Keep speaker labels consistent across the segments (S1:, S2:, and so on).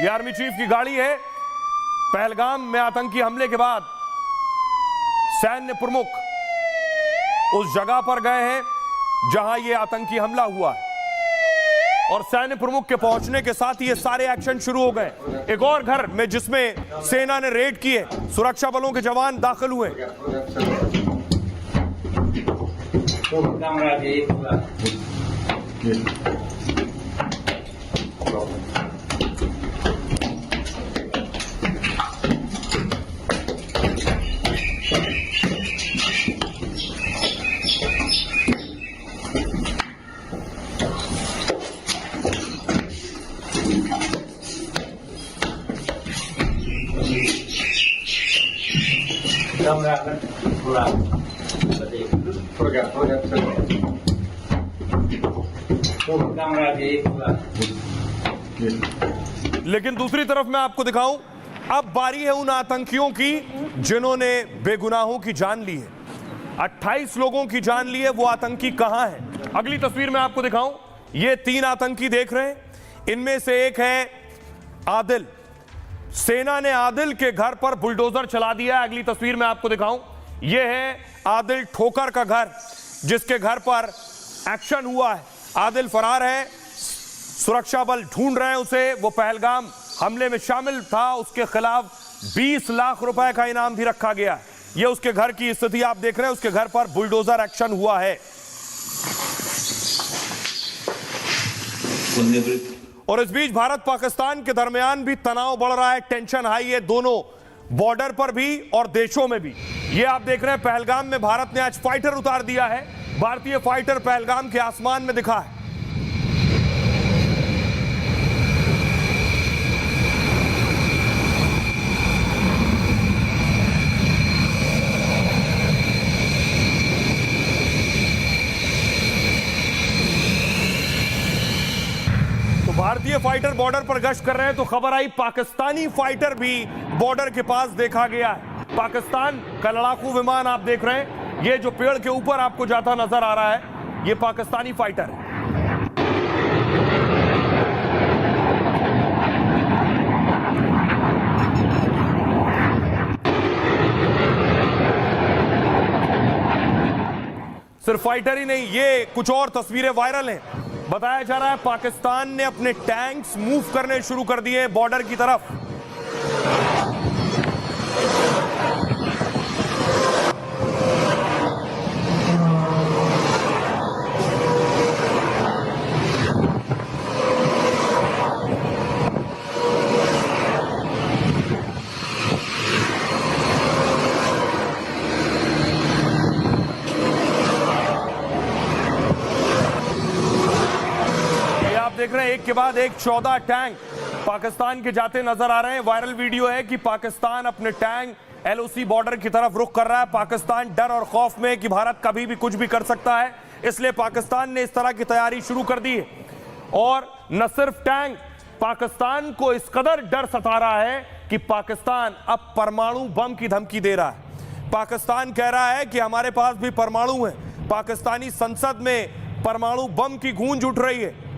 S1: ये army chief की गाड़ी है। पहलगाम में आतंकी हमले के बाद सैन्य प्रमुख उस जगह पर गए हैं जहां ये आतंकी हमला हुआ है और सैन्य प्रमुख के पहुंचने के साथ ये सारे एक्शन शुरू हो गए। एक और घर में जिसमें सेना ने रेड की है, सुरक्षा बलों के जवान दाखिल हुए। लेकिन दूसरी तरफ मैं आपको दिखाऊं, अब बारी है उन आतंकियों की जिन्होंने बेगुनाहों की जान ली है। 28 लोगों की जान ली है। वो आतंकी कहां है? अगली तस्वीर में आपको दिखाऊं, ये 3 आतंकी देख रहे हैं। इनमें से एक है आदिल। सेना ने आदिल के घर पर बुलडोजर चला दिया है। अगली तस्वीर में आपको दिखाऊं, यह है आदिल ठोकर का घर, जिसके घर पर एक्शन हुआ है। आदिल फरार है, सुरक्षा बल ढूंढ रहे हैं उसे। वो पहलगाम हमले में शामिल था, उसके खिलाफ 20 लाख रुपए का इनाम भी रखा गया है। ये उसके घर की स्थिति आप देख रहे हैं, उसके घर पर बुलडोजर एक्शन हुआ है। और इस बीच भारत पाकिस्तान के दरमियान भी तनाव बढ़ रहा है, टेंशन हाई है, दोनों बॉर्डर पर भी और देशों में भी। ये आप देख रहे हैं, पहलगाम में भारत ने आज फाइटर उतार दिया है। भारतीय फाइटर पहलगाम के आसमान में दिखा है। तो भारतीय फाइटर बॉर्डर पर गश्त कर रहे हैं, तो खबर आई पाकिस्तानी फाइटर भी बॉर्डर के पास देखा गया है। पाकिस्तान का लड़ाकू विमान आप देख रहे हैं, ये जो पेड़ के ऊपर आपको जाता नजर आ रहा है, ये पाकिस्तानी फाइटर है। सिर्फ फाइटर ही नहीं, ये कुछ और तस्वीरें वायरल हैं। बताया जा रहा है पाकिस्तान ने अपने टैंक्स मूव करने शुरू कर दिए बॉर्डर की तरफ। देख रहे हैं एक के बाद एक 14 टैंक पाकिस्तान के जाते नजर आ रहे हैं। वायरल वीडियो है कि पाकिस्तान अपने टैंक LOC बॉर्डर की तरफ रुख कर रहा है। पाकिस्तान डर और खौफ में कि भारत कभी भी कुछ भी कर सकता है, इसलिए पाकिस्तान ने इस तरह की तैयारी शुरू कर दी है। और न सिर्फ टैंक, पाकिस्तान को इस कदर डर सता रहा है कि पाकिस्तान अब परमाणु बम की धमकी दे रहा है। पाकिस्तान कह रहा है कि हमारे पास भी परमाणु है। पाकिस्तानी संसद में परमाणु बम की गूंज उठ रही है।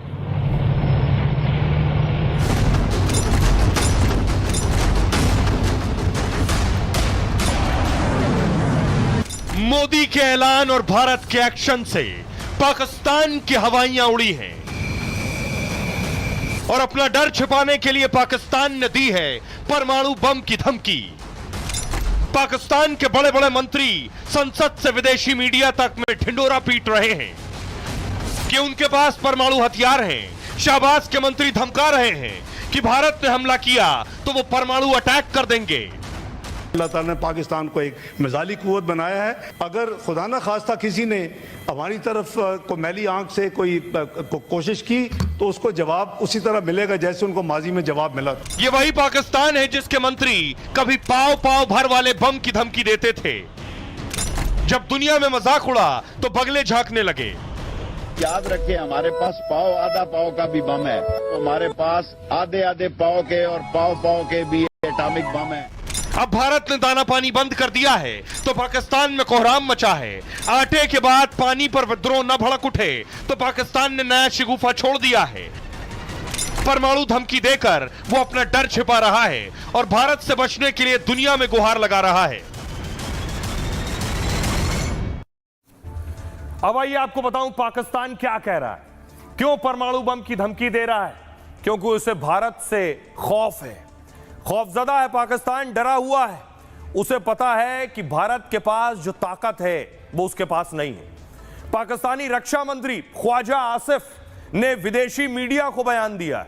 S2: मोदी के ऐलान और भारत के एक्शन से पाकिस्तान की हवाइयां उड़ी हैं और अपना डर छिपाने के लिए पाकिस्तान ने दी है परमाणु बम की धमकी। पाकिस्तान के बड़े बड़े मंत्री संसद से विदेशी मीडिया तक में ढिंडोरा पीट रहे हैं कि उनके पास परमाणु हथियार हैं। शाहबाज के मंत्री धमका रहे हैं कि भारत ने हमला किया तो वो परमाणु अटैक कर देंगे।
S3: अल्लाह ताला ने पाकिस्तान को एक मिसाली कुव्वत बनाया है। अगर खुदा न खास्ता किसी ने हमारी तरफ को मैली आंख से कोई कोशिश की तो उसको जवाब उसी तरह मिलेगा जैसे उनको माजी में जवाब मिला।
S2: ये वही पाकिस्तान है जिसके मंत्री कभी पाव पाव भर वाले बम की धमकी देते थे, जब दुनिया में मजाक उड़ा तो बगले झांकने लगे।
S4: याद रखें, हमारे पास पाव आधा पाव का भी बम है, हमारे पास आधे आधे पाव के और पाव पाव के भी एटॉमिक बम है।
S2: अब भारत ने दाना पानी बंद कर दिया है तो पाकिस्तान में कोहराम मचा है। आटे के बाद पानी पर विद्रोह न भड़क उठे तो पाकिस्तान ने नया शिगुफा छोड़ दिया है। परमाणु धमकी देकर वो अपना डर छिपा रहा है और भारत से बचने के लिए दुनिया में गुहार लगा रहा है।
S1: अब आइए आपको बताऊं पाकिस्तान क्या कह रहा है, क्यों परमाणु बम की धमकी दे रहा है। क्योंकि उसे भारत से खौफ है, खौफजदा है पाकिस्तान, डरा हुआ है। उसे पता है कि भारत के पास जो ताकत है वो उसके पास नहीं है। पाकिस्तानी रक्षा मंत्री ख्वाजा आसिफ ने विदेशी मीडिया को बयान दिया है,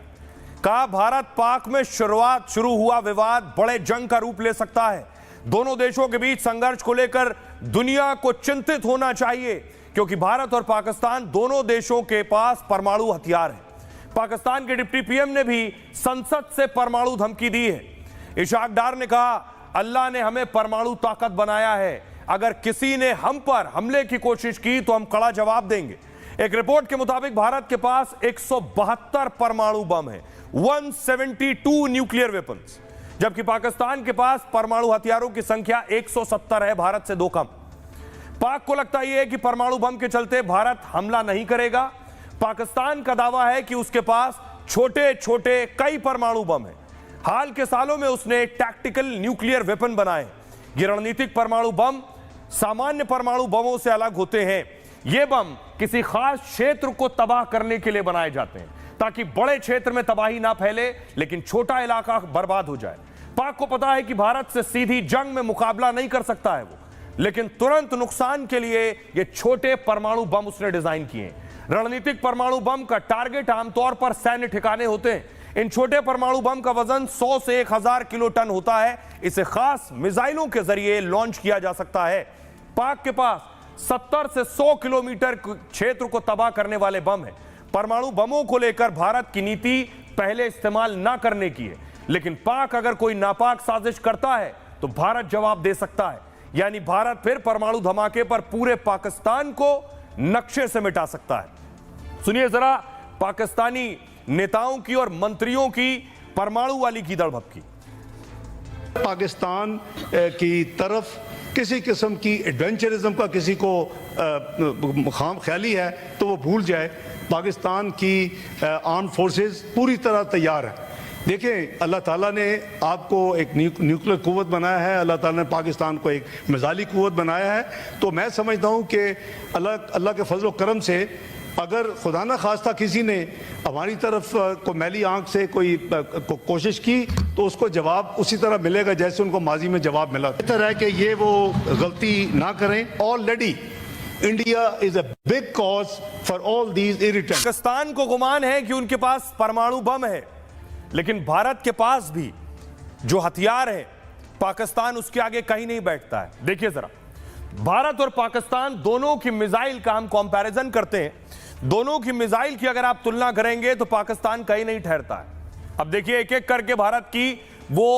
S1: कहा भारत पाक में शुरू हुआ विवाद बड़े जंग का रूप ले सकता है। दोनों देशों के बीच संघर्ष को लेकर दुनिया को चिंतित होना चाहिए, क्योंकि भारत और पाकिस्तान दोनों देशों के पास परमाणु हथियार है। पाकिस्तान के डिप्टी पीएम ने भी संसद से परमाणु धमकी दी है। इशाक डार ने कहा, अल्लाह ने हमें परमाणु ताकत बनाया है, अगर किसी ने हम पर हमले की कोशिश की तो हम कड़ा जवाब देंगे। एक रिपोर्ट के मुताबिक भारत के पास 172 परमाणु बम है, 172 न्यूक्लियर वेपन्स, जबकि पाकिस्तान के पास परमाणु हथियारों की संख्या 170 है, भारत से 2 कम। पाक को लगता यह है कि परमाणु बम के चलते भारत हमला नहीं करेगा। पाकिस्तान का दावा है कि उसके पास छोटे छोटे कई परमाणु बम हैं। हाल के सालों में उसने टैक्टिकल न्यूक्लियर वेपन बनाए। ये रणनीतिक परमाणु बम सामान्य परमाणु बमों से अलग होते हैं। ये बम किसी खास क्षेत्र को तबाह करने के लिए बनाए जाते हैं, ताकि बड़े क्षेत्र में तबाही ना फैले लेकिन छोटा इलाका बर्बाद हो जाए। पाक को पता है कि भारत से सीधी जंग में मुकाबला नहीं कर सकता है वो, लेकिन तुरंत नुकसान के लिए ये छोटे परमाणु बम उसने डिजाइन किए। रणनीतिक परमाणु बम का टारगेट आमतौर पर सैन्य ठिकाने होते हैं। इन छोटे परमाणु बम का वजन 100 से 1000 किलो टन होता है। इसे खास मिसाइलों के जरिए लॉन्च किया जा सकता है। पाक के पास 70 से 100 किलोमीटर क्षेत्र को तबाह करने वाले बम है। परमाणु बमों को लेकर भारत की नीति पहले इस्तेमाल ना करने की है, लेकिन पाक अगर कोई नापाक साजिश करता है तो भारत जवाब दे सकता है। यानी भारत फिर परमाणु धमाके पर पूरे पाकिस्तान को नक्शे से मिटा सकता है। सुनिए जरा पाकिस्तानी नेताओं की और मंत्रियों की परमाणु वाली कीदड़ भपकी।
S3: पाकिस्तान की तरफ किसी किस्म की एडवेंचरिज्म का किसी को खाम ख्याली है तो वो भूल जाए। पाकिस्तान की आर्म फोर्सेस पूरी तरह तैयार है। देखें, अल्लाह ताला ने आपको एक न्यूक्लियर कुव्वत बनाया है, अल्लाह ताला ने पाकिस्तान को एक मिसाइली कुव्वत बनाया है। तो मैं समझता हूँ कि अल्लाह के फजल करम से अगर खुदा न खास्ता किसी ने हमारी तरफ को मैली आंख से कोई कोशिश की तो उसको जवाब उसी तरह मिलेगा जैसे उनको माजी में जवाब मिला। बेहतर है कि ये वो गलती ना करें। Already India is a big cause for all these irritants.
S1: Pakistan को गुमान है कि उनके पास परमाणु बम है, लेकिन भारत के पास भी जो हथियार है पाकिस्तान उसके आगे कहीं नहीं बैठता है। देखिए जरा, भारत और पाकिस्तान दोनों की मिसाइल का हम कंपैरिजन करते हैं। दोनों की मिसाइल की अगर आप तुलना करेंगे तो पाकिस्तान कहीं नहीं ठहरता है। अब देखिए एक एक करके भारत की वो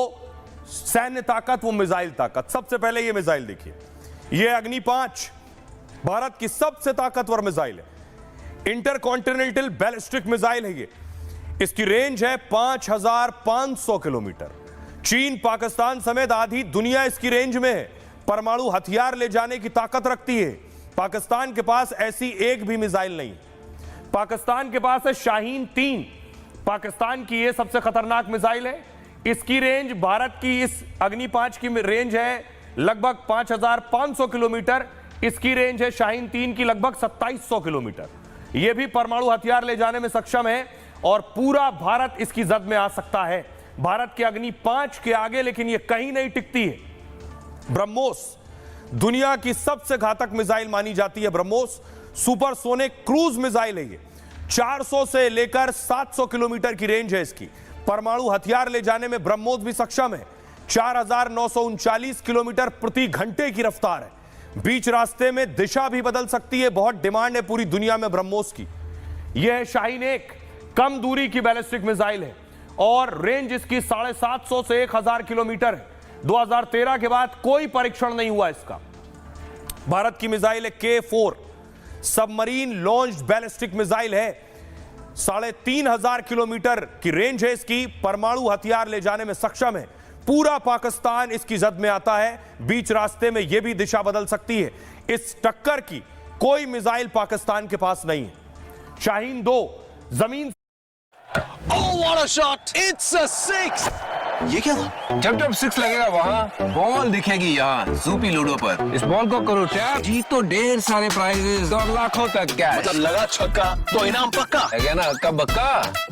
S1: सैन्य ताकत, वो मिसाइल ताकत। सबसे पहले ये मिसाइल देखिए, ये अग्नि 5 भारत की सबसे ताकतवर मिसाइल है। इंटरकॉन्टिनेंटल बैलिस्टिक मिसाइल है ये। इसकी रेंज है 5500 किलोमीटर। चीन, पाकिस्तान समेत आधी दुनिया इसकी रेंज में है। परमाणु हथियार ले जाने की ताकत रखती है। पाकिस्तान के पास ऐसी एक भी मिसाइल नहीं। पाकिस्तान के पास है शाहीन 3, पाकिस्तान की यह सबसे खतरनाक मिसाइल है। इसकी रेंज भारत की इस अग्नि 5 की रेंज है लगभग 5500 किलोमीटर। इसकी रेंज है शाहीन 3 की लगभग 2700 किलोमीटर। यह भी परमाणु हथियार ले जाने में सक्षम है और पूरा भारत इसकी जद में आ सकता है। भारत के अग्नि 5 के आगे लेकिन यह कहीं नहीं टिकती है। ब्रह्मोस दुनिया की सबसे घातक मिसाइल मानी जाती है। ब्रह्मोस सुपरसोनिक क्रूज मिसाइल है। ये 400 से लेकर 700 किलोमीटर की रेंज है इसकी। परमाणु हथियार ले जाने में ब्रह्मोस भी सक्षम है। 4939 किलोमीटर प्रति घंटे की रफ्तार है। बीच रास्ते में दिशा भी बदल सकती है। बहुत डिमांड है पूरी दुनिया में ब्रह्मोस की। यह है शाहीन 1, कम दूरी की बैलिस्टिक मिसाइल है और रेंज इसकी 750 से 1000 किलोमीटर है। 2013 के बाद कोई परीक्षण नहीं हुआ इसका। भारत की मिसाइल है K4, submarine launched ballistic missile है। 3500 किलोमीटर की रेंज है इसकी। परमाणु हथियार ले जाने में सक्षम है। पूरा पाकिस्तान इसकी जद में आता है। बीच रास्ते में यह भी दिशा बदल सकती है। इस टक्कर की कोई मिसाइल पाकिस्तान के पास नहीं है। शाहीन 2 जमीन
S2: Oh, what
S5: a shot. It's a six. ये क्या था?
S6: जब जब सिक्स लगेगा वहाँ बॉल दिखेगी यहाँ सूपी लूडो पर। इस बॉल को करो टैप, जीतो ढेर सारे प्राइजेस और लाखों तक कैश।
S5: मतलब लगा छक्का तो इनाम पक्का।
S6: है क्या ना, हक्का बक्का।